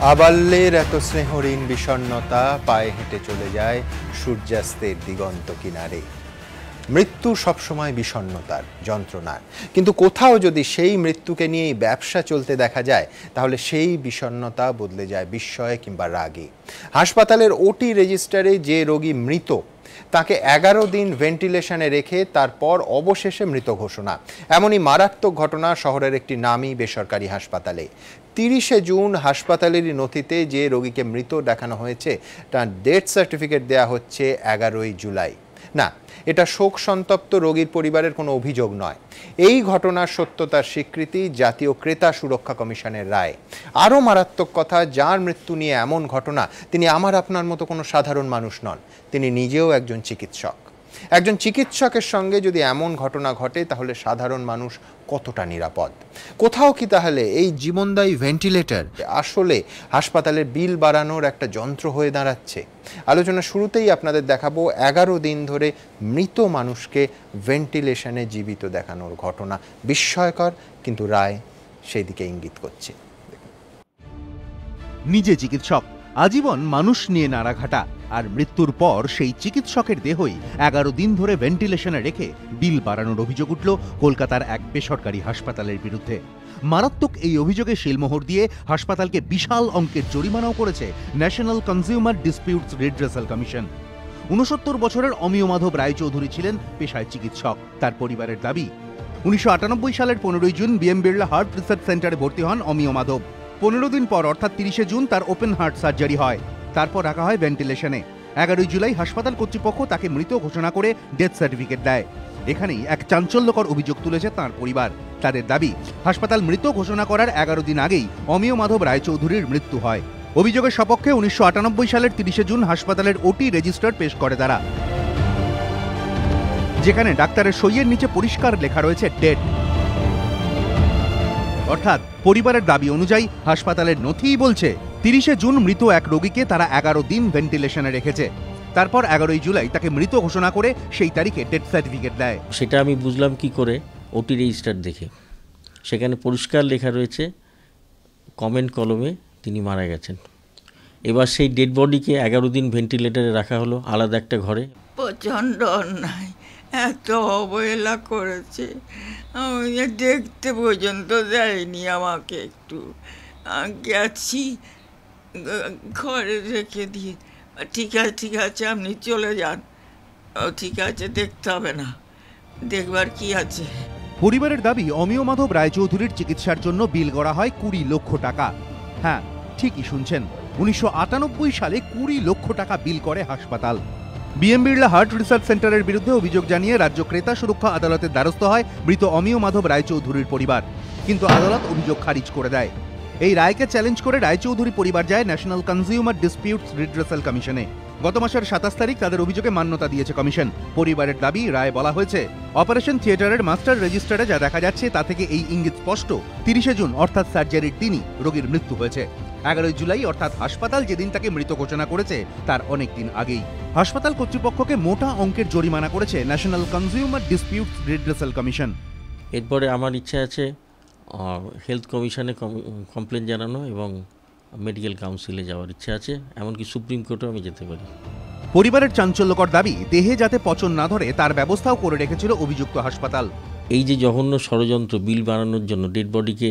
আবাল্যের এত স্নেহহীন বিষণ্ণতা পায়ে হেঁটে চলে যায় সূর্যাস্তের দিগন্ত কিনারে। মৃত্যু সবসময় বিষণ্ণতার, যন্ত্রণার, কিন্তু কোথাও যদি সেই মৃত্যুকে নিয়েই ব্যবসা চলতে দেখা যায় তাহলে সেই বিষণ্ণতা বদলে যায় বিস্ময়ে কিংবা রাগে। হাসপাতালের ওটি রেজিস্টারে যে রোগী মৃত তাকে 11 দিন ভেন্টিলেশনে রেখে তারপর অবশেষে মৃত ঘোষণা। এমনই মারাত্মক ঘটনা শহরের একটি নামী বেসরকারি হাসপাতালে। 30শে জুন হাসপাতালেরই নথিতে যে রোগীকে মৃত দেখানো হয়েছে তার ডেথ সার্টিফিকেট দেয়া হচ্ছে 11ই জুলাই। না, এটা শোক সন্তপ্ত রোগীর পরিবারের কোনো অভিযোগ নয়। এই ঘটনার সত্যতার স্বীকৃতি জাতীয় ক্রেতা সুরক্ষা কমিশনের রায়। আরও মারাত্মক কথা, যার মৃত্যু নিয়ে এমন ঘটনা তিনি আমার আপনার মতো কোনো সাধারণ মানুষ নন, তিনি নিজেও একজন চিকিৎসক। একজন চিকিৎসকের সঙ্গে যদি এমন ঘটনা ঘটে তাহলে সাধারণ মানুষ কতটা নিরাপদ? কোথাও কি তাহলে এই জীবনদায়ী ভেন্টিলেটর আসলে হাসপাতালের বিল বাড়ানোর একটা যন্ত্র হয়ে দাঁড়াচ্ছে? আলোচনা শুরুতেই আপনাদের দেখাবো 11 দিন ধরে মৃত মানুষকে ভেন্টিলেশনে জীবিত দেখানোর ঘটনা। বিস্ময়কর, কিন্তু রায় সেই দিকে ইঙ্গিত করছে। নিজে চিকিৎসক, আজীবন মানুষ নিয়ে নাড়াঘাটা, আর মৃত্যুর পর সেই চিকিৎসকের দেহই 11 দিন ধরে ভেন্টিলেশনে রেখে বিল বাড়ানোর অভিযোগ উঠল কলকাতার এক বেসরকারি হাসপাতালের বিরুদ্ধে। মারাত্মক এই অভিযোগে শিলমোহর দিয়ে হাসপাতালকে বিশাল অঙ্কের জরিমানাও করেছে national consumer disputes redressal commission. 69 বছরের অমিয় মাধব রায়চৌধুরী ছিলেন পেশায় চিকিৎসক। তার পরিবারের দাবি, 1998 সালের 15ই June BM Birla heart research সেন্টারে ভর্তি হন অমিয় মাধব। 15 দিন পর অর্থাৎ 30শে জুন তার ওপেন হার্ট সার্জারি হয়। তারপর রাখা হয় ভেন্টিলেশনে। 11ই জুলাই হাসপাতাল কর্তৃপক্ষ তাকে মৃত ঘোষণা করে ডেথ সার্টিফিকেট দেয়। এখানেই এক চাঞ্চল্যকর অভিযোগ তুলেছে তাঁর পরিবার। তাদের দাবি, হাসপাতাল মৃত ঘোষণা করার 11 দিন আগেই অমিয় মাধব রায়চৌধুরীর মৃত্যু হয়। অভিযোগের সপক্ষে 1998 সালের 30শে জুন হাসপাতালের ওটি রেজিস্টার পেশ করে তারা, যেখানে ডাক্তারের সইয়ের নিচে পরিষ্কার লেখা রয়েছে ডেড। অর্থাৎ পরিবারের দাবি অনুযায়ী হাসপাতালের নথিই বলছে 30শে জুন মৃত এক রোগীকে তারা 11 দিন ভেন্টিলেশনে রেখেছে। তারপর 11ই জুলাই তাকে মৃত ঘোষণা করে সেই তারিখে ডেথ সার্টিফিকেট দেয়। সেটা আমি বুঝলাম কি করে, ওটি রেজিস্টার দেখে। সেখানে পরিষ্কার লেখা রয়েছে কমেন্ট কলমে তিনি মারা গেছেন। এবার সেই ডেড বডিকে 11 দিন ভেন্টিলেটরে রাখা হলো আলাদা একটা ঘরে। প্রচণ্ড অন্যায়, এত অবহেলা করেছে, আমি দেখতে পর্যন্ত দেয়নি আমাকে। একটু গেছি, ঘরে রেখে দিয়ে ঠিক আছে আপনি চলে যান। ঠিক আছে, দেখতে হবে না, দেখবার কি আছে। পরিবারের দাবি, অমিয় মাধব রায়চৌধুরীর চিকিৎসার জন্য বিল গড়া হয় 20 লক্ষ টাকা। হ্যাঁ, ঠিকই শুনছেন, 1998 সালে 20 লক্ষ টাকা বিল করে হাসপাতাল। বিএম বিড়লা হার্ট রিসার্চ সেন্টারের বিরুদ্ধে অভিযোগ জানিয়ে রাজ্য ক্রেতা সুরক্ষা আদালতের দ্বারস্থ হয় মৃত অমিয় মাধব রায়চৌধুরীর পরিবার, কিন্তু আদালত অভিযোগ খারিজ করে দেয়। এই রায়কে চ্যালেঞ্জ করে রায়চৌধুরী পরিবার যায় ন্যাশনাল কনজিউমার ডিসপিউটস রিড্রেসাল কমিশনে। গত মাসের 27 তারিখ তাদের অভিযোগে মান্যতা দিয়েছে কমিশন। পরিবারের দাবি, রায় বলা হয়েছে, অপারেশন থিয়েটারের মাস্টার রেজিস্টারে যা দেখা যাচ্ছে তা থেকে এই ইঙ্গিত স্পষ্ট, 30শে জুন অর্থাৎ সার্জারির দিনই রোগীর মৃত্যু হয়েছে। 11ই জুলাই অর্থাৎ হাসপাতাল যেদিন তাকে মৃত ঘোষণা করেছে তার অনেক দিন আগেই হাসপাতাল কর্তৃপক্ষকে মোটা অঙ্কের জরিমানা করেছে national consumer disputes redressal commission. এরপরে আমার ইচ্ছা আছে হেলথ কমিশনে কমপ্লেন জানানো এবং মেডিকেল কাউন্সিলে যাওয়ার ইচ্ছা আছে, এমনকি সুপ্রিম কোর্টেও আমি যেতে পারি। পরিবারের চাঞ্চল্যকর দাবি, দেহে যাতে পচন না ধরে তার ব্যবস্থাও করে রেখেছিল অভিযুক্ত হাসপাতাল। এই যে জঘন্য ষড়যন্ত্র, বিল বানানোর জন্য ডেড বডিকে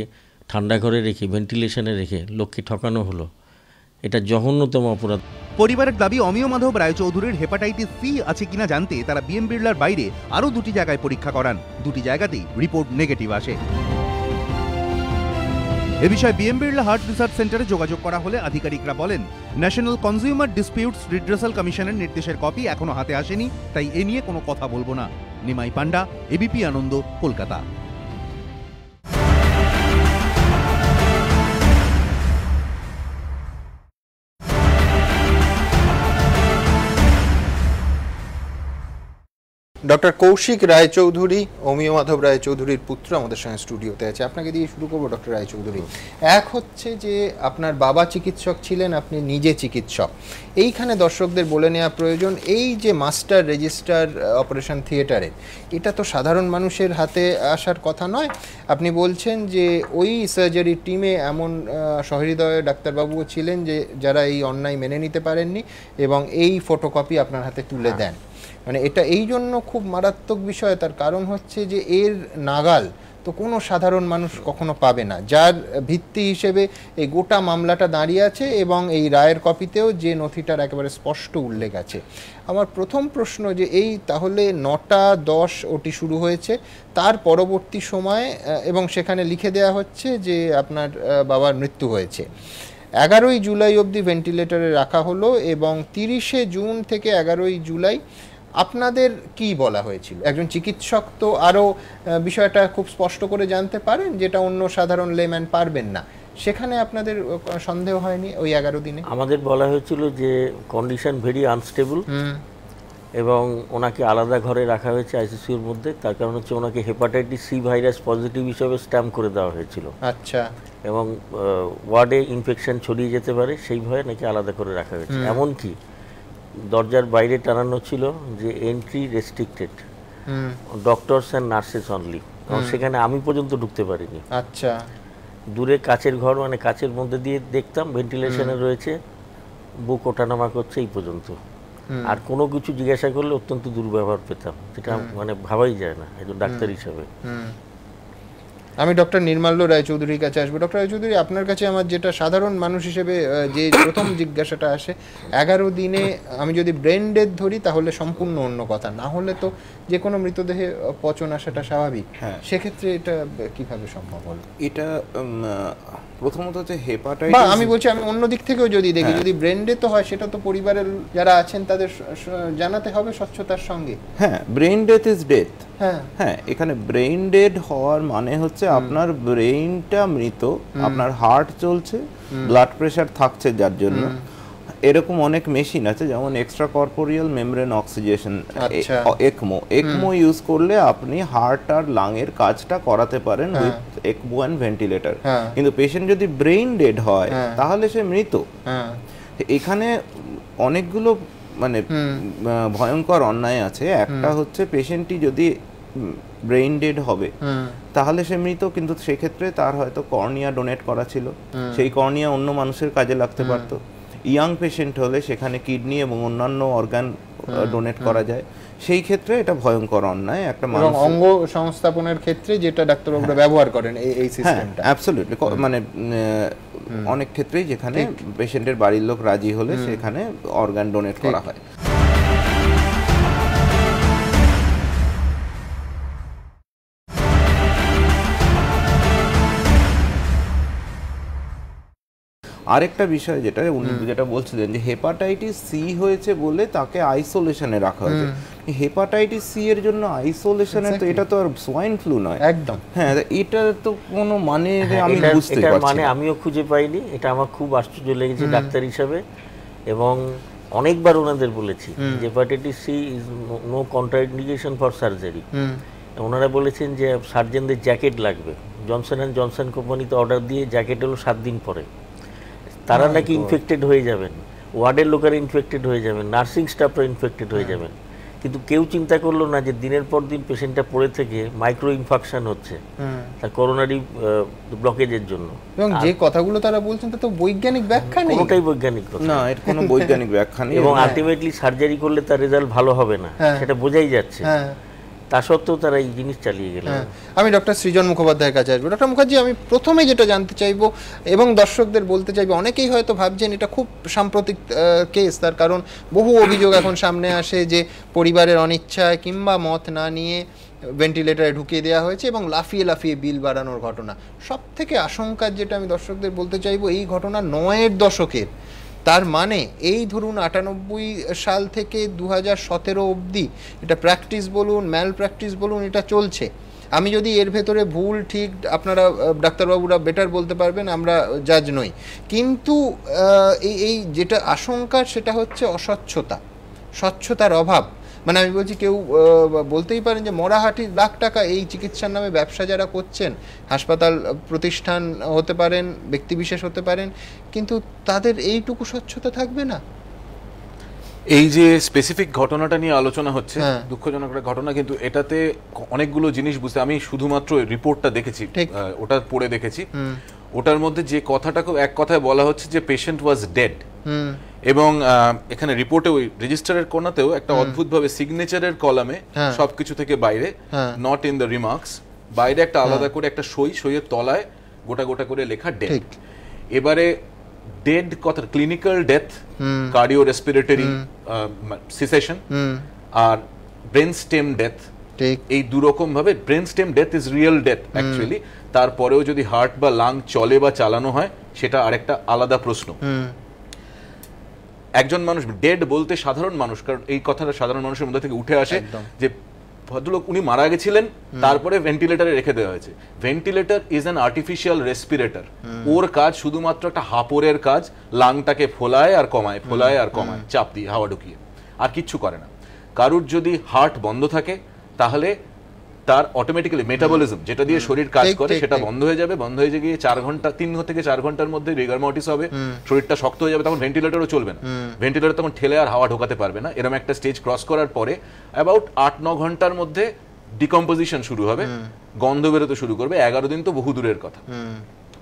ঠান্ডা ঘরে রেখে ভেন্টিলেশনে রেখে লোককে ঠকানো হলো, এটা জঘন্যতম অপরাধ। পরিবারের দাবি, অমিয় মাধব রায়চৌধুরীর হেপাটাইটিস সি আছে কিনা জানতে তারা বিএম বিড়লার বাইরে আরও 2টি জায়গায় পরীক্ষা করান। 2টি জায়গাতেই রিপোর্ট নেগেটিভ আসে। এ বিষয়ে বিএম বিড়লা হার্ট রিসার্চ সেন্টারে যোগাযোগ করা হলে আধিকারিকরা বলেন, ন্যাশনাল কনজিউমার ডিসপিউটস রিড্রেসাল কমিশনের নির্দেশের কপি এখনো হাতে আসেনি, তাই এ নিয়ে কোনো কথা বলবো না। নিমাই পান্ডা, এবিপি আনন্দ, কলকাতা। ডক্টর কৌশিক রায়চৌধুরী, অমিয় মাধব রায়চৌধুরীর পুত্র, আমাদের সঙ্গে স্টুডিওতে আছে। আপনাকে দিয়ে শুরু করবো ডক্টর রায়চৌধুরী। এক হচ্ছে যে আপনার বাবা চিকিৎসক ছিলেন, আপনি নিজে চিকিৎসক। এইখানে দর্শকদের বলে নেওয়া প্রয়োজন, এই যে মাস্টার রেজিস্টার অপারেশন থিয়েটারের, এটা তো সাধারণ মানুষের হাতে আসার কথা নয়। আপনি বলছেন যে ওই সার্জারি টিমে এমন সহৃদয় ডাক্তারবাবুও ছিলেন যে যারা এই অন্যায় মেনে নিতে পারেননি এবং এই ফটোকপি আপনার হাতে তুলে দেন। মানে এটা এই জন্য খুব মারাত্মক বিষয়, তার কারণ হচ্ছে যে এর নাগাল তো কোনো সাধারণ মানুষ কখনো পাবে না, যার ভিত্তি হিসেবে এই গোটা মামলাটা দাঁড়িয়ে আছে এবং এই রায়ের কপিতেও যে নথিটার একেবারে স্পষ্ট উল্লেখ আছে। আমার প্রথম প্রশ্ন যে এই তাহলে 9:10 ওটি শুরু হয়েছে, তার পরবর্তী সময়ে এবং সেখানে লিখে দেওয়া হচ্ছে যে আপনার বাবার মৃত্যু হয়েছে। 11ই জুলাই অবধি ভেন্টিলেটরে রাখা হলো এবং 30শে জুন থেকে 11ই জুলাই আপনাদের কি বলা হয়েছিল? একজন চিকিৎসক তো আরও বিষয়টা খুব স্পষ্ট করে জানতে পারেন, যেটা অন্য সাধারণ লেম্যান পারবেন না। সেখানে আপনাদের সন্দেহ হয়নি ওই 11 দিনে? আমাদের বলা হয়েছিল যে কন্ডিশন ভেরি আনস্টেবল এবং ওনাকে আলাদা ঘরে রাখা হয়েছে আইসিসিউর মধ্যে। তার কারণ হচ্ছে ওনাকে হেপাটাইটিস সি ভাইরাস পজিটিভ হিসেবে স্ট্যাম্প করে দেওয়া হয়েছিল। আচ্ছা। এবং ওয়ার্ডে ইনফেকশন ছড়িয়ে যেতে পারে সেই ভয়ে নাকি আলাদা করে রাখা হয়েছে। এমনকি দরজার বাইরে টানানো ছিল যে entry restricted, doctors and nurses only. সেখানে আমি পর্যন্ত ঢুকতে পারিনি। আচ্ছা। দূরে কাচের ঘর, মানে কাচের মধ্যে দিয়ে দেখতাম ভেন্টিলেশনে রয়েছে, বুক ওঠানামা করছে এই পর্যন্ত। আর কোনো কিছু জিজ্ঞাসা করলে অত্যন্ত দুর্ব্যবহার পেতাম, যেটা মানে ভাবাই যায় না একজন ডাক্তার হিসাবে। আমি ডক্টর নির্মাল্য রায়চৌধুরীর কাছে আসবো। ডক্টর রায়চৌধুরী, আপনার কাছে আমার যেটা সাধারণ মানুষ হিসেবে যে প্রথম জিজ্ঞাসাটা আসে, 11 দিনে আমি যদি ব্রেন ডেথ ধরি তাহলে সম্পূর্ণ অন্য কথা, না হলে তো যে কোনো মৃতদেহে পচন আসাটা স্বাভাবিক। সেক্ষেত্রে এটা কিভাবে সম্ভব হলো? এটা প্রথমত হচ্ছে হেপাটাইটিস, বা আমি বলছি আমি অন্য দিক থেকেও যদি দেখি, যদি ব্রেন ডেথ হয় সেটা তো পরিবারের যারা আছেন তাদের জানাতে হবে স্বচ্ছতার সঙ্গে। হ্যাঁ, ব্রেন ডেথ ইজ ডেথ। হ্যাঁ, এখানে ব্রেন ডেড হওয়ার মানে হচ্ছে আপনার ব্রেইনটা মৃত, আপনার হার্ট চলছে, ব্লাড প্রেশার থাকছে, যার জন্য এরকম অনেক মেশিন আছে যেমন এক্সট্রা কর্পোরিয়াল মেমব্রেন অক্সিজেশন, একমো ইউজ করলে আপনি হার্ট আর লাং এর কাজটা করাতে পারেন উইথ একমো অ্যান্ড ভেন্টিলেটর। কিন্তু পেশেন্ট যদি ব্রেইন ডেড হয় তাহলে সে মৃত। এখানে অনেকগুলো মানে ভয়ঙ্কর অন্যায় আছে। একটা হচ্ছে পেশেন্টটি যদি ব্রেইন ডেড হবে তাহলে সে মৃত, কিন্তু সেক্ষেত্রে তার হয়তো কর্নিয়া ডোনেট করা ছিল, সেই কর্নিয়া অন্য মানুষের কাজে লাগতে পারতো। ইয়াং পেশেন্ট হলে সেখানে কিডনি এবং অন্যান্য অর্গান ডোনেট করা যায়, সেই ক্ষেত্রে এটা ভয়ঙ্কর অন্যায়। একটা মানুষ অঙ্গ সংস্থাপনের ক্ষেত্রে যেটা ডাক্তারবাবুরা ব্যবহার করেন এই সিস্টেমটা, অ্যাবসলিউটলি, মানে অনেক ক্ষেত্রেই যেখানে পেশেন্টের বাড়ির লোক রাজি হলে সেখানে অর্গান ডোনেট করা হয়। আরেকটা বিষয় যেটা উনি যেটা বলছিলেন যে হেপাটাইটিস সি হয়েছে বলে তাকে আইসোলেশনে রাখা হয়েছে। হেপাটাইটিস সি এর জন্য আইসোলেশনে, তো এটা তো আর সোয়াইন ফ্লু নয় একদম। হ্যাঁ, এটা তো কোনো মানে আমি বুঝতে পারছি না, মানে আমিও খুঁজে পাইনি। এটা আমার খুব আশ্চর্য লেগেছে ডাক্তার হিসাবে, এবং অনেকবার ওনাদের বলেছি যে hepatitis C is no contraindication for surgery. ওনারা বলেছেন যে সার্জনদের জ্যাকেট লাগবে। জনসন অ্যান্ড জনসন কোম্পানিতে অর্ডার দিয়ে জ্যাকেট হলো 7 দিন পরে। তারা নাকি ইনফেক্টেড হয়ে যাবেন, ওয়ার্ডের লোকেরা ইনফেক্টেড হয়ে যাবেন, নার্সিং স্টাফরা ইনফেক্টেড হয়ে যাবেন। কিন্তু কেউ চিন্তা করলো না যে দিনের পর দিন পেশেন্টটা পড়ে থেকে মাইক্রো ইনফেকশন হচ্ছে তার করোনারি ব্লকেজের জন্য। এবং যে কথাগুলো তারা বলছেন তা তো বৈজ্ঞানিক ব্যাখ্যা নেই, কোনোটাই বৈজ্ঞানিক কথা না, এর কোনো বৈজ্ঞানিক ব্যাখ্যা নেই। এবং আলটিমেটলি সার্জারি করলে তার রেজাল্ট ভালো হবে না, সেটা বোঝাই যাচ্ছে। তা সত্ত্বেও তারা এই জিনিস চালিয়ে গেল। আমি ডক্টর সৃজন মুখোপাধ্যায়ের কাছে আসবো। ডক্টর মুখার্জি, আমি প্রথমে যেটা জানতে চাইবো এবং দর্শকদের বলতে চাইবো, অনেকেই হয়তো ভাবছেন এটা খুব সাম্প্রতিক কেস, তার কারণ বহু অভিযোগ এখন সামনে আসে যে পরিবারের অনিচ্ছায় কিংবা মত না নিয়ে ভেন্টিলেটরে ঢুকিয়ে দেওয়া হয়েছে এবং লাফিয়ে লাফিয়ে বিল বাড়ানোর ঘটনা। সব থেকে আশঙ্কার যেটা আমি দর্শকদের বলতে চাইবো, এই ঘটনা 9-এর দশকের, তার মানে এই ধরুন 98 সাল থেকে 2017 অবধি এটা প্র্যাকটিস বলুন, ম্যাল প্র্যাকটিস বলুন, এটা চলছে। আমি যদি এর ভেতরে ভুল ঠিক আপনারা ডাক্তারবাবুরা বেটার বলতে পারবেন, আমরা জাজ নই, কিন্তু এই যেটা আশঙ্কা সেটা হচ্ছে অস্বচ্ছতার অভাব। মানে আমি বলছি কেউ বলতেই পারেন যে মরাহাটি লাখ টাকা এই চিকিৎসার নামে ব্যবসা যারা করছেন, হাসপাতাল প্রতিষ্ঠান হতে পারেন, ব্যক্তিবিশেষ হতে পারেন, কিন্তু তাদের এইটুকু স্বচ্ছতা থাকবে না? এই যে স্পেসিফিক ঘটনাটা নিয়ে আলোচনা হচ্ছে, দুঃখজনক একটা ঘটনা, কিন্তু এটাতে অনেকগুলো জিনিস বুঝতে, আমি শুধুমাত্র রিপোর্টটা দেখেছি, ওটা পড়ে দেখেছি। ওটার মধ্যে যে কথাটাকে এক কথায় বলা হচ্ছে যে পেশেন্ট ওয়াজ ডেড, এবং এখানে রিপোর্টে ওই রেজিস্টারের কোণাতেও একটা অদ্ভুতভাবে সিগনেচারের কলামে সবকিছু থেকে বাইরে, নট ইন দ্য রিমার্কস, বাইরে একটা আলাদা করে একটা সইয়ের তলায় গোটা গোটা করে লেখা ডেড। এবারে ডেড কথা, clinical death, cardio respiratory cessation আর ব্রেন স্টেম ডেথ, এই দুরকম ভাবে। Brain stem death is real death actually, তারপরেও যদি হার্ট বা লাং চলে বা চালানো হয় সেটা আরেকটা আলাদা প্রশ্ন। একজন মানুষ ডেড বলতে সাধারণ মানুষ, কারণ এই কথাটা সাধারণ মানুষের মধ্যে থেকে উঠে আসে যে ভদ্রলোক উনি মারা গেছিলেন, তারপরে ভেন্টিলেটরে রেখে দেওয়া হয়েছে। Ventilator is an artificial respirator, ওর কাজ শুধুমাত্র একটা হাঁপড়ের কাজ, লাংটাকে ফোলায় আর কমায়, ফোলায় আর কমায়, চাপ দিয়ে হাওয়া ঢুকিয়ে, আর কিচ্ছু করে না। কারুর যদি হার্ট বন্ধ থাকে তাহলে তার অটোমেটিক্যালি মেটাবলিজম, যেটা দিয়ে শরীর কাজ করে, সেটা বন্ধ হয়ে যাবে। বন্ধ হয়ে গিয়ে 3 থেকে 4 ঘন্টার মধ্যে রিগার মর্টিস হবে, শরীরটা শক্ত হয়ে যাবে, তখন ভেন্টিলেটরও চলবে না। ভেন্টিলেটর তখন ঠেলে আর হাওয়া ঢোকাতে পারবে না। এরকম একটা স্টেজ ক্রস করার পরে অ্যাবাউট 8-9 ঘন্টার মধ্যে ডিকম্পোজিশন শুরু হবে, গন্ধ বেরোতে শুরু করবে। 11 দিন তো বহু দূরের কথা।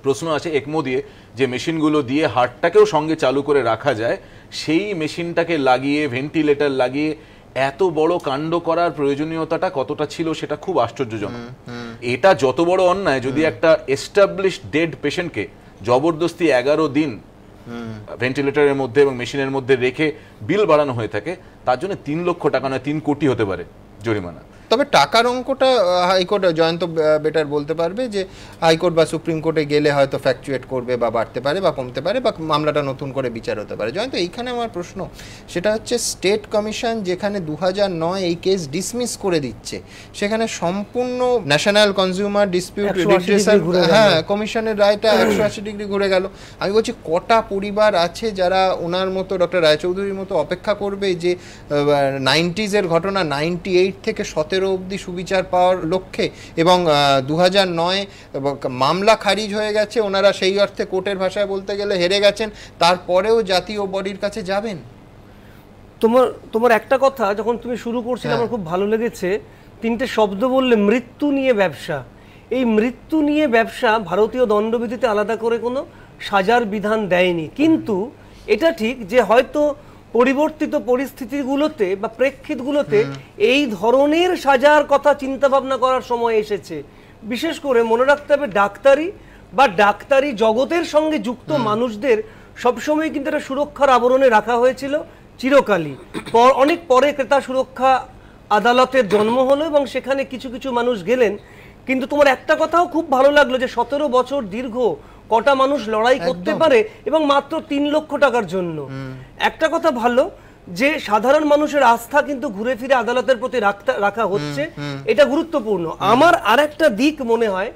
প্রশ্ন আছে একমো দিয়ে যে মেশিনগুলো দিয়ে হার্টটাকেও সঙ্গে চালু করে রাখা যায়, সেই মেশিনটাকে লাগিয়ে, ভেন্টিলেটর লাগিয়ে এত বড় কাণ্ড করার প্রয়োজনীয়তাটা কতটা ছিল সেটা খুব আশ্চর্যজনক। এটা যত বড় অন্যায়, যদি একটা এস্টাবলিশড ডেড পেশেন্টকে জবরদস্তি 11 দিন ভেন্টিলেটরের মধ্যে এবং মেশিনের মধ্যে রেখে বিল বাড়ানো হয়ে থাকে, তার জন্য 3 লক্ষ টাকা নয় 3 কোটি হতে পারে জরিমানা। তবে টাকার অঙ্কটা হাইকোর্ট, জয়ন্ত বেটার বলতে পারবে যে হাইকোর্ট বা সুপ্রিম কোর্টে গেলে হয়তো ফ্যাকচুয়েট করবে বা বাড়তে পারে বা কমতে পারে বা মামলাটা নতুন করে বিচার হতে পারে। জয়ন্ত, এইখানে আমার প্রশ্ন সেটা হচ্ছে স্টেট কমিশন যেখানে 2009 এই কেস ডিসমিস করে দিচ্ছে, সেখানে সম্পূর্ণ ন্যাশনাল কনজিউমার ডিসপিউট রিড্রেসাল কমিশনের রায়টা 180 ডিগ্রি ঘুরে গেল। আমি বলছি কটা পরিবার আছে যারা ওনার মতো, ডক্টর রায়চৌধুরীর মতো অপেক্ষা করবে যে 90s ঘটনা 98 থেকে 17 অবধি সুবিচার পাওয়ার লক্ষ্যে, এবং 2009 মামলা খারিজ হয়ে গেছে, ওনারা সেই অর্থে কোর্টের ভাষায় বলতে গেলে হেরে গেছেন, তারপরেও জাতীয় বডির কাছে যাবেন? তোমার একটা কথা যখন তুমি শুরু করছিলে আমার খুব ভালো লেগেছে, 3টে শব্দ বললে, মৃত্যু নিয়ে ব্যবসা। এই মৃত্যু নিয়ে ব্যবসা ভারতীয় দণ্ডবিধিতে আলাদা করে কোনো সাজার বিধান দেয়নি, কিন্তু এটা ঠিক যে হয়তো পরিবর্তিত পরিস্থিতিগুলোতে বা প্রেক্ষিতগুলোতে এই ধরনের সাজার কথা চিন্তা ভাবনা করার সময় এসেছে। বিশেষ করে মনে রাখতে হবে ডাক্তারি বা ডাক্তারি জগতের সঙ্গে যুক্ত মানুষদের সবসময় কিন্তু একটা সুরক্ষার আবরণে রাখা হয়েছিল চিরকালই। অনেক পরে ক্রেতা সুরক্ষা আদালতের জন্ম হলো এবং সেখানে কিছু কিছু মানুষ গেলেন। কিন্তু তোমার একটা কথাও খুব ভালো লাগলো যে 17 বছর দীর্ঘ কটা মানুষ লড়াই করতে পারে এবং মাত্র 3 লক্ষ টাকার জন্য। একটা কথা ভালো যে সাধারণ মানুষের আস্থা কিন্তু ঘুরে ফিরে আদালতের প্রতি রাখা হচ্ছে, এটা গুরুত্বপূর্ণ। আমার আরেকটা দিক মনে হয়,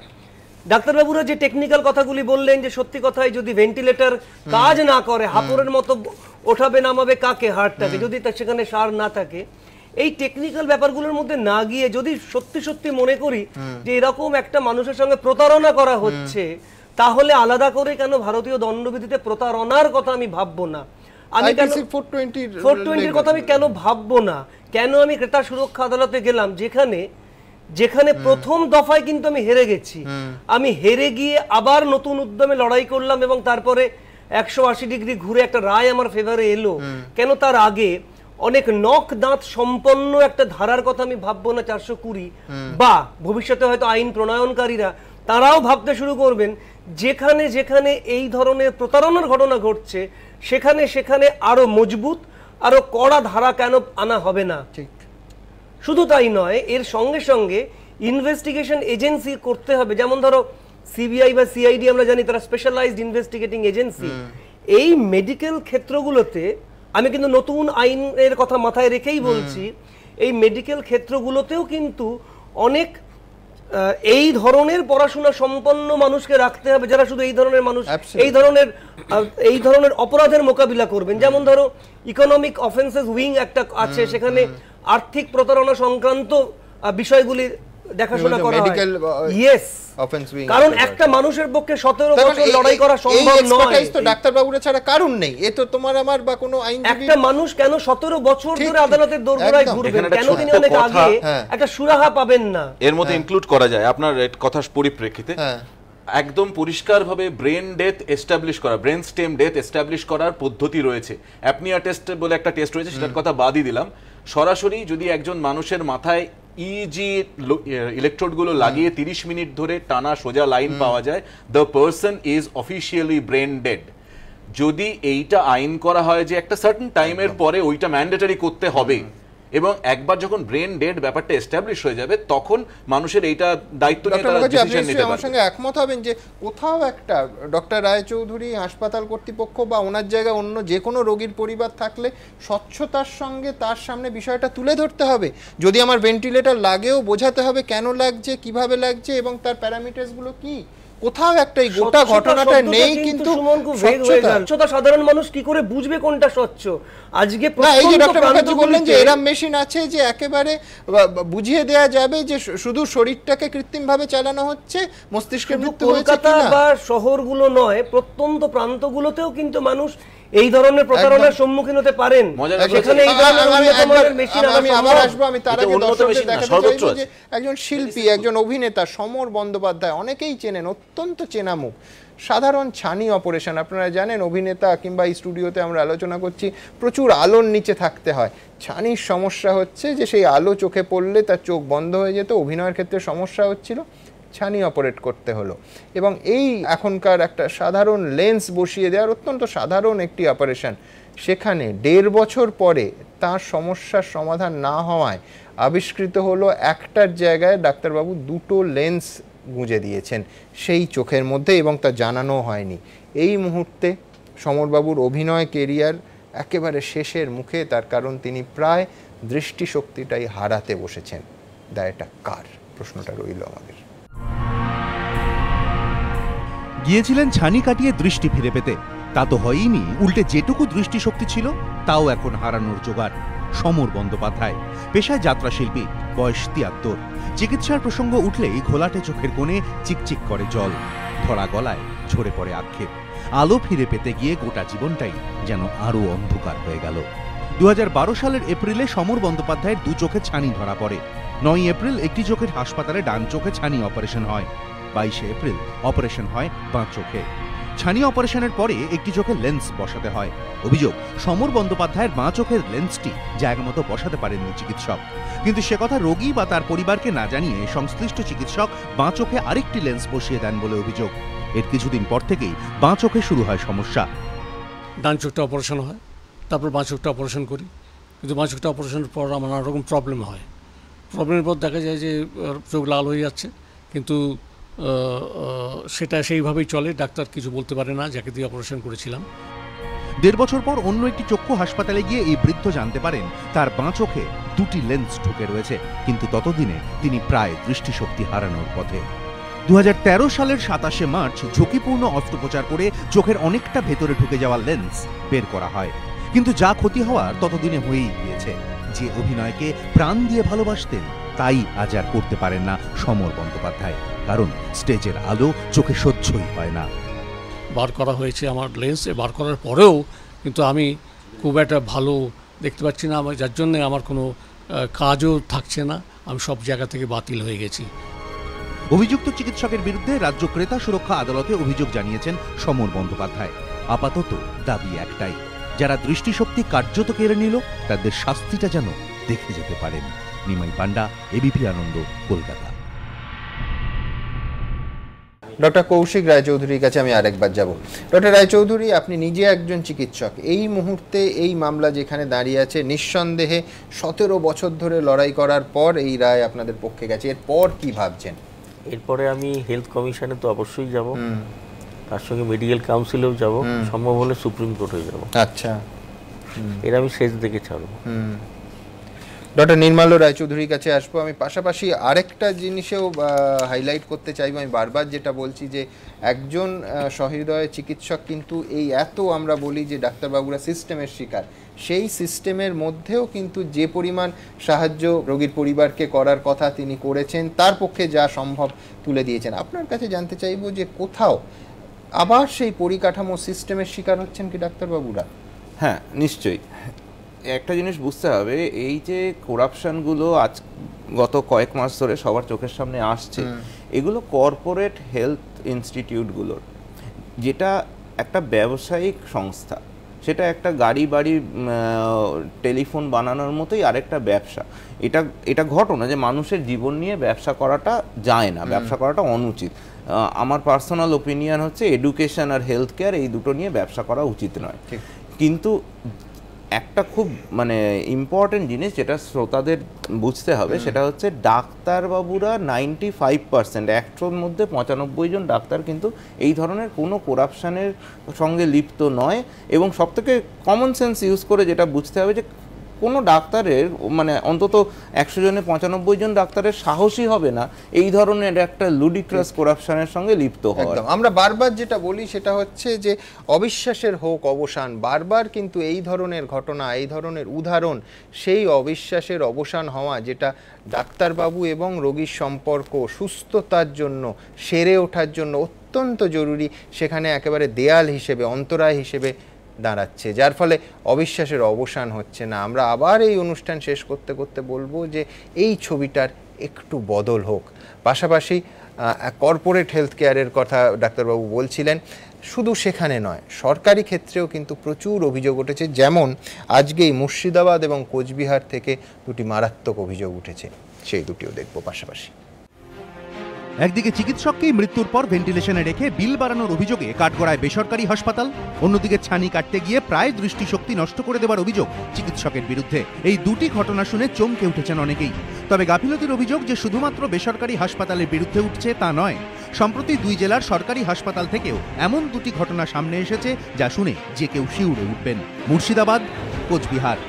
ডাক্তারবাবুরা যে টেকনিক্যাল কথাগুলি বললেন যে সত্যি কথাই যদি ভেন্টিলেটর কাজ না করে, হাঁপুরের মতো ওঠাবে নামাবে কাকে হার্টটাকে, যদি সেখানে সার না থাকে, এই টেকনিক্যাল ব্যাপারগুলোর মধ্যে না গিয়ে যদি সত্যি সত্যি মনে করি যে এরকম একটা মানুষের সঙ্গে প্রতারণা করা হচ্ছে, তাহলে আলাদা করে কেন ভারতীয় দণ্ডবিধিতে প্রতারণার কথা আমি ভাববো না? আমি 420-র কথা আমি কেন ভাববো না? কেন আমি ক্রেতা সুরক্ষা আদালতে গেলাম যেখানে প্রথম দফায় কিন্তু আমি হেরে গেছি, আমি হেরে গিয়ে আবার নতুন উদ্যমে লড়াই করলাম এবং তারপরে 180 ডিগ্রি ঘুরে একটা রায় আমার ফেভারে এলো। কেন তার আগে অনেক নখ দাঁত সম্পন্ন একটা ধারার কথা আমি ভাববো না 420, বা ভবিষ্যতে হয়তো আইন প্রণয়নকারীরা তারাও ভাবতে শুরু করবেন যেখানে যেখানে এই ধরনের প্রতারণার ঘটনা ঘটছে সেখানে সেখানে আরো মজবুত, আরো কড়া ধারা কেন আনা হবে না? ঠিক। শুধু তাই নয়, এর সঙ্গে সঙ্গে ইনভেস্টিগেশন এজেন্সি করতে হবে। যেমন ধরো সিবিআই বা সিআইডি আমরা জানি তারা স্পেশালাইজড ইনভেস্টিগেটিং এজেন্সি। এই মেডিকেল ক্ষেত্রগুলোতে, আমি কিন্তু নতুন আইনের কথা মাথায় রেখেই বলছি, এই মেডিকেল ক্ষেত্রগুলোতেও কিন্তু অনেক এই ধরনের পড়াশোনা সম্পন্ন মানুষকে রাখতে হবে যারা শুধু এই ধরনের মানুষ এই ধরনের অপরাধের মোকাবিলা করবেন। যেমন ধরো ইকোনমিক অফেন্সেস উইং একটা আছে, সেখানে আর্থিক প্রতারণা সংক্রান্ত বিষয়গুলি দেখাশোনা করা হয়। মেডিকেল ইয়েস, অফেন্স উইং, কারণ একটা মানুষের পক্ষে 17 বছর লড়াই করা সম্ভব নয়। এই তো ডাক্তার বাবুরা ছাড়া কারণ নেই, এ তো তোমার আমার বা কোনো আইনজীবী। একটা মানুষ কেন 17 বছর ধরে আদালতের দোরগোড়ায় ঘুরবেন? কেন তিনি অনেক আগে একটা সুরাহা পাবেন না? এর মধ্যে ইনক্লুড করা যায় আপনার কথার পরিপ্রেক্ষিতে একদম পরিষ্কারভাবে ব্রেন ডেথ এস্টাবলিশ করা, ব্রেন স্টেম ডেথ এস্টাবলিশ করার পদ্ধতি রয়েছে। অ্যাপনিয়া টেস্ট বলে একটা টেস্ট রয়েছে, সেটার কথা বাদই দিলাম। সরাসরি যদি একজন মানুষের মাথায় ইজি ইলেকট্রোড গুলো লাগিয়ে 30 মিনিট ধরে টানা সোজা লাইন পাওয়া যায়, the person is officially brain dead. যদি এইটা আইন করা হয় যে একটা সার্টেন টাইমের পরে ওইটা ম্যান্ডেটরি করতে হবে, এবং একবার যখন ব্রেন ডেড ব্যাপারটা এস্টাবলিশ হয়ে যাবে, তখন মানুষের এইটা দায়িত্ব নিয়ে তারা ডিসিশন নিতে পারবে। আমার সঙ্গে একমত হবেন যে কোথাও একটা ডক্টর রায়চৌধুরী, হাসপাতাল কর্তৃপক্ষ বা ওনার জায়গায় অন্য যে কোনো রোগীর পরিবার থাকলে স্বচ্ছতার সঙ্গে তার সামনে বিষয়টা তুলে ধরতে হবে। যদি আমার ভেন্টিলেটর লাগেও বোঝাতে হবে কেন লাগছে, কিভাবে লাগছে এবং তার প্যারামিটারসগুলো কি। কোথাও একটা এই গোটা ঘটনাটা নেই, কিন্তু স্বচ্ছতা সাধারণ মানুষ কি করে বুঝবে কোনটা স্বচ্ছ? আজকে এই যে ডক্টর মুখার্জি বললেন যে এরম মেশিন আছে যে একেবারে বুঝিয়ে দেয়া যাবে যে শুধু শরীরটাকে কৃত্রিমভাবে চালানো হচ্ছে, মস্তিষ্কের মৃত্যু হয়েছে কিনা। কলকাতা বা শহরগুলো নয়, প্রত্যন্ত প্রান্তগুলোতেও কিন্তু মানুষ এই ধরনের প্রতারণার সম্মুখীন হতে পারেন। সেখানে এই ধরনের মেশিন আমি আবার আসবো। আমি তার আগে দর্শকদের দেখাতে চাইবো যে একজন শিল্পী, একজন অভিনেতা সমর বন্দ্যোপাধ্যায়, অনেকেই চেনেন, অত্যন্ত চেনা মুখ। সাধারণ ছানি অপারেশন, আপনারা জানেন অভিনেতা কিংবা এই স্টুডিওতে আমরা আলোচনা করছি, প্রচুর আলোর নিচে থাকতে হয়। ছানির সমস্যা হচ্ছে যে সেই আলো চোখে পড়লে তার চোখ বন্ধ হয়ে যেত, অভিনয়ের ক্ষেত্রে সমস্যা হচ্ছিল, ছানি অপারেট করতে হলো। এবং এই এখনকার একটা সাধারণ লেন্স বসিয়ে দেওয়ার অত্যন্ত সাধারণ একটি অপারেশন, সেখানে 1.5 বছর পরে তার সমস্যার সমাধান না হওয়ায় আবিষ্কৃত হলো একটার জায়গায় ডাক্তারবাবু 2টো লেন্স গুঁজে দিয়েছেন সেই চোখের মধ্যে, এবং তা জানানো হয়নি। এই মুহূর্তে সমরবাবুর অভিনয় কেরিয়ার একেবারে শেষের মুখে, তার কারণ তিনি প্রায় দৃষ্টিশক্তিটাই হারাতে বসেছেন। দায়টা কার? প্রশ্নটা রইল আমাদের। গিয়েছিলেন ছানি কাটিয়ে দৃষ্টি ফিরে পেতে, তা তো হয়নি, উল্টে যেটুকু দৃষ্টিশক্তি ছিল তাও এখন হারানোর জোগাড়। সমর বন্দ্যোপাধ্যায় পেশায় যাত্রাশিল্পী, বয়স 73। চিকিৎসার প্রসঙ্গ উঠলেই ঘোলাটে চোখের কোণে চিকচিক করে জল, ধরা গলায় ঝরে পড়ে আক্ষেপ। আলো ফিরে পেতে গিয়ে গোটা জীবনটাই যেন আরো অন্ধকার হয়ে গেল। 2012 সালের এপ্রিলে সমর বন্দ্যোপাধ্যায়ের 2 চোখে ছানি ধরা পড়ে। 9 এপ্রিল একটি চোখের হাসপাতালে ডান চোখে ছানি অপারেশন হয়। 22 এপ্রিল অপারেশন হয় বাঁ চোখে। ছানি অপারেশনের পরে একটি চোখে লেন্স বসাতে হয়। অভিযোগ, সমর বন্দ্যোপাধ্যায়ের বাঁ চোখের লেন্সটি জায়গা মতো বসাতে পারেননি চিকিৎসক। কিন্তু সে কথা রোগী বা তার পরিবারকে না জানিয়ে সংশ্লিষ্ট চিকিৎসক বাঁ চোখে আরেকটি লেন্স বসিয়ে দেন বলে অভিযোগ। এর কিছুদিন পর থেকেই বাঁ চোখে শুরু হয় সমস্যা। ডান চোখটা অপারেশন হয়, তারপর বাঁ চোখটা অপারেশন করি, কিন্তু বাঁ চোখটা অপারেশনের পর আমার নানা রকম প্রবলেম হয়। প্রবলেমের পর দেখা যায় যে চোখ লাল হয়ে যাচ্ছে, কিন্তু সেটা সেইভাবেই চলে, ডাক্তার কিছু বলতে পারে না, যাকে দিয়ে অপারেশন করেছিলাম। 1.5 বছর পর অন্য একটি চক্ষু হাসপাতালে গিয়ে এই বৃদ্ধ জানতে পারেন তার বাঁ চোখে 2টি লেন্স ঢুকে রয়েছে, কিন্তু ততদিনে তিনি প্রায় দৃষ্টিশক্তি হারানোর পথে। 2013 সালের 27শে মার্চ ঝুঁকিপূর্ণ অস্ত্রোপচার করে চোখের অনেকটা ভেতরে ঢুকে যাওয়া লেন্স বের করা হয়। কিন্তু যা ক্ষতি হওয়ার ততদিনে হয়েই গিয়েছে। যে অভিনয়কে প্রাণ দিয়ে ভালোবাসতেন তাই আজ আর করতে পারেন না সমর বন্দ্যোপাধ্যায়, কারণ স্টেজের আলো চোখে সহ্যই হয় না। বার করা হয়েছে আমার লেন্স, বার করার পরেও কিন্তু আমি খুব একটা ভালো দেখতে পাচ্ছি না, যার জন্য আমার কোনো কাজও থাকছে না, আমি সব জায়গা থেকে বাতিল হয়ে গেছি। অভিযুক্ত চিকিৎসকের বিরুদ্ধে রাজ্য ক্রেতা সুরক্ষা আদালতে অভিযোগ জানিয়েছেন সমর বন্দ্যোপাধ্যায়। আপাতত দাবি একটাই, যারা দৃষ্টিশক্তি কার্যত কেড়ে নিল তাদের শাস্তিটা যেন দেখে যেতে পারেন। নিমাই পান্ডা, এবিপি আনন্দ, কলকাতা। ডক্টর কৌশিক রায়চৌধুরীর কাছে আমি আরেকবার যাব। ডক্টর রায়চৌধুরী, আপনি নিজে একজন চিকিৎসক, এই মুহূর্তে এই মামলা যেখানে দাঁড়িয়ে আছে, নিঃসন্দেহে 17 বছর ধরে লড়াই করার পর এই রায় আপনাদের পক্ষে গেছে, এরপর কি ভাবছেন? এরপরে আমি হেলথ কমিশনে তো অবশ্যই যাব, তার সঙ্গে মেডিকেল কাউন্সিলেও যাব, সম্ভব হলে সুপ্রিম কোর্টে যাব। আচ্ছা, এর আমি শেষ দেখে ছাড়ব। ডক্টর নির্মাল্য রায়চৌধুরীর কাছে আসবো। আমি পাশাপাশি আরেকটা জিনিসেও হাইলাইট করতে চাইবো, আমি বারবার যেটা বলছি যে একজন সহৃদয় চিকিৎসক কিন্তু এই এত আমরা বলি যে ডাক্তারবাবুরা সিস্টেমের শিকার, সেই সিস্টেমের মধ্যেও কিন্তু যে পরিমাণ সাহায্য রোগীর পরিবারকে করার কথা তিনি করেছেন, তার পক্ষে যা সম্ভব তুলে দিয়েছেন। আপনার কাছে জানতে চাইব যে কোথাও আবার সেই পরিকাঠামো সিস্টেমের শিকার হচ্ছেন কি ডাক্তারবাবুরা? হ্যাঁ, নিশ্চয়ই। একটা জিনিস বুঝতে হবে, এই যে করাপশনগুলো আজ গত কয়েক মাস ধরে সবার চোখের সামনে আসছে, এগুলো কর্পোরেট হেলথ ইনস্টিটিউটগুলোর, যেটা একটা ব্যবসায়িক সংস্থা, সেটা একটা গাড়ি বাড়ি টেলিফোন বানানোর মতোই আরেকটা ব্যবসা। এটা ঘটনা যে মানুষের জীবন নিয়ে ব্যবসা করাটা যায় না, ব্যবসা করাটা অনুচিত। আমার পার্সোনাল ওপিনিয়ন হচ্ছে এডুকেশন আর হেলথ কেয়ার এই দুটো নিয়ে ব্যবসা করা উচিত নয়। কিন্তু একটা খুব ইম্পর্টেন্ট জিনিস যেটা শ্রোতাদের বুঝতে হবে, সেটা হচ্ছে ডাক্তারবাবুরা 95%, 100-র মধ্যে 95 জন ডাক্তার কিন্তু এই ধরনের কোনো করাপশানের সঙ্গে লিপ্ত নয়। এবং সবথেকে কমন সেন্স ইউজ করে যেটা বুঝতে হবে যে কোনো ডাক্তারের অন্তত 100 জনে 95 জন ডাক্তারের সাহসী হবে না এই ধরনের একটা লুডিক্রাস করাপশনের সঙ্গে লিপ্ত হওয়া। আমরা বারবার যেটা বলি সেটা হচ্ছে যে অবিশ্বাসের হোক অবসান, বারবার কিন্তু এই ধরনের ঘটনা, এই ধরনের উদাহরণ সেই অবিশ্বাসের অবসান হওয়া, যেটা ডাক্তারবাবু এবং রোগীর সম্পর্ক সুস্থতার জন্য, সেরে ওঠার জন্য অত্যন্ত জরুরি, সেখানে একেবারে দেয়াল হিসেবে, অন্তরায় হিসেবে দাঁড়াচ্ছে, যার ফলে অবিশ্বাসের অবসান হচ্ছে না। আমরা আবার এই অনুষ্ঠান শেষ করতে করতে বলবো যে এই ছবিটার একটু বদল হোক। পাশাপাশি কর্পোরেট হেলথ কেয়ারের কথা ডাক্তারবাবু বলছিলেন, শুধু সেখানে নয়, সরকারি ক্ষেত্রেও কিন্তু প্রচুর অভিযোগ উঠেছে। যেমন আজকেই মুর্শিদাবাদ এবং কোচবিহার থেকে দুটি মারাত্মক অভিযোগ উঠেছে, সেই দুটিও দেখব পাশাপাশি। একদিকে চিকিৎসককেই মৃত্যুর পর ভেন্টিলেশনে রেখে বিল বাড়ানোর অভিযোগে কাঠগড়ায় বেসরকারি হাসপাতাল, অন্যদিকে ছানি কাটতে গিয়ে প্রায় দৃষ্টিশক্তি নষ্ট করে দেওয়ার অভিযোগ চিকিৎসকের বিরুদ্ধে। এই দুটি ঘটনা শুনে চমকে উঠেছেন অনেকেই। তবে গাফিলতির অভিযোগ যে শুধুমাত্র বেসরকারি হাসপাতালের বিরুদ্ধে উঠছে তা নয়, সম্প্রতি 2 জেলার সরকারি হাসপাতাল থেকেও এমন দুটি ঘটনা সামনে এসেছে যা শুনে যে কেউ শিউরে উঠবেন। মুর্শিদাবাদ, কোচবিহার।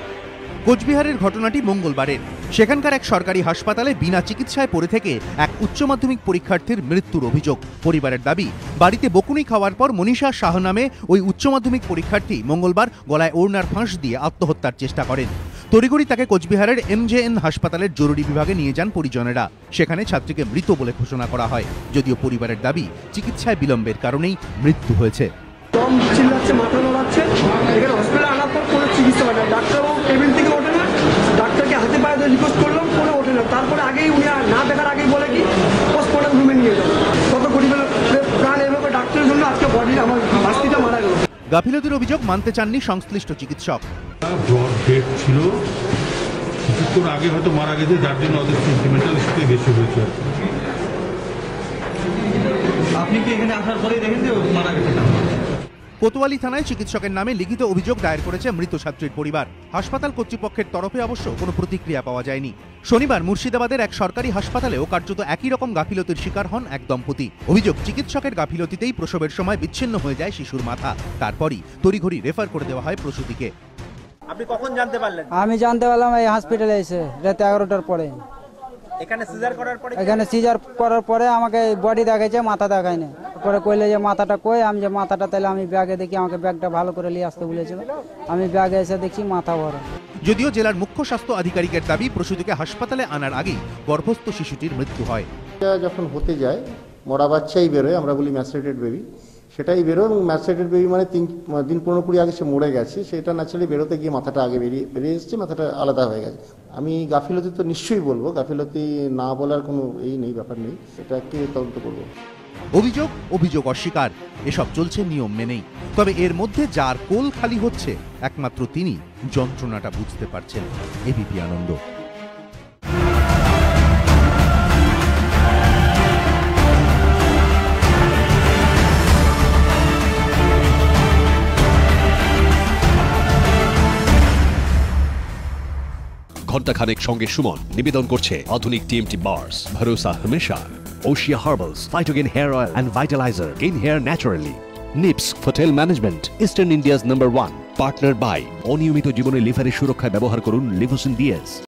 কোচবিহারের ঘটনাটি মঙ্গলবারের। সেখানকার এক সরকারি হাসপাতালে বিনা চিকিৎসায় পড়ে থেকে এক উচ্চ মাধ্যমিক পরীক্ষার্থীর মৃত্যুর অভিযোগ। পরিবারের দাবি, বাড়িতে বকুনি খাওয়ার পর মনীষা শাহ নামে ওই উচ্চ মাধ্যমিক পরীক্ষার্থী মঙ্গলবার গলায় ওড়নার ফাঁস দিয়ে আত্মহত্যার চেষ্টা করেন। তড়িঘড়ি তাকে কোচবিহারের MJN হাসপাতালের জরুরি বিভাগে নিয়ে যান পরিজনেরা। সেখানে ছাত্রীকে মৃত বলে ঘোষণা করা হয়, যদিও পরিবারের দাবি চিকিৎসায় বিলম্বের কারণেই মৃত্যু হয়েছে। মাথা নড়াচ্ছে, এখানে হসপিটালে আনার পর কোনো চিকিৎসা হয় না, ডাক্তারবাবু টেবিল থেকে ওঠে না, ডাক্তারকে হাতে পায়ে রিকোয়েস্ট করলাম, করে ওঠে না। তারপরে আগেই উনি না দেখার আগেই বলে কি পোস্টমর্টম রুমে নিয়ে যান। কত গরিবের প্রাণ এভাবে ডাক্তারের জন্য আজকে বডি আমার বাস্তিটা মারা গেল। গাফিলতির অভিযোগ মানতে চাননি সংশ্লিষ্ট চিকিৎসক। ব্রড ডেট ছিল, কিছুক্ষণ আগে হয়তো মারা গেছে, যার জন্য ওদের সেন্টিমেন্টাল ইস্যুতে বেশি হয়েছে। আপনি কি এখানে আসার পরেই দেখেন যে মারা গেছে? কোতোয়ালি থানায় চিকিৎসকের নামে লিখিত অভিযোগ দায়ের করেছে মৃত ছাত্রীর পরিবার। হাসপাতাল কর্তৃপক্ষের তরফে অবশ্য কোনো প্রতিক্রিয়া পাওয়া যায়নি। শনিবার মুর্শিদাবাদের এক সরকারি হাসপাতালেও কার্যত একই রকম গাফিলতির শিকার হন এক দম্পতি। অভিযোগ, চিকিৎসকের গাফিলতিতেই প্রসবের সময় বিচ্ছিন্ন হয়ে যায় শিশুর মাথা। তারপরই তড়িঘড়ি রেফার করে দেওয়া হয় প্রসূতিকে। আপনি কখন জানতে পারলেন? আমি জানতে পারলাম এই হসপিটালে এসে রাতে 11টার পরে। এখানে সিজার করার পরে? এখানে সিজার করার পরে আমাকে বডি দেখাইছে, মাথা দেখায়নি। পরে কইলে যে মাথাটা কই, আমি যে মাথাটা, তাহলে আমি ব্যাগে দেখি, আমাকে ব্যাগটা ভালো করে নিয়ে আসতে বলেছিল। আমি ব্যাগে এসে দেখছি মাথা ভরা। যদিও জেলার মুখ্য স্বাস্থ্য আধিকারিকের দাবি, প্রসূতিকে হাসপাতালে আনার আগেই গর্ভস্থ শিশুটির মৃত্যু হয়। যখন হতে যায় মরা বাচ্চাই বেরোয়, আমরা বলি ম্যাসেরেটেড বেবি, সেটাই বেরোয়। এবং ম্যাসেরেটেড বেবি মানে 3 দিন 15-20 আগে সে মরে গেছে, সেটা ন্যাচারালি বেরোতে গিয়ে মাথাটা আগে বেরিয়ে এসছে, মাথাটা আলাদা হয়ে গেছে। আমি গাফিলতি তো নিশ্চয়ই বলবো, গাফিলতি না বলার কোনো ব্যাপার নেই, এটা একটু তদন্ত করবো। অভিযোগ অস্বীকার, এসব চলছে নিয়ম মেনেই। তবে এর মধ্যে যার কোল খালি হচ্ছে একমাত্র তিনি যন্ত্রণাটা বুঝতে পারছেন। এবিপি আনন্দ। ঘণ্টাখানেক সঙ্গে সুমন নিবেদন করছে আধুনিক TMT বার্স, ভরসা হমেশা। Oshea herbals, phytogen hair oil and vitaliser, gain hair naturally. NIPS hotel management, eastern India's number 1, partner by. অনিয়মিত জীবনে লিভারের সুরক্ষায় ব্যবহার করুন লিভোসিন DS।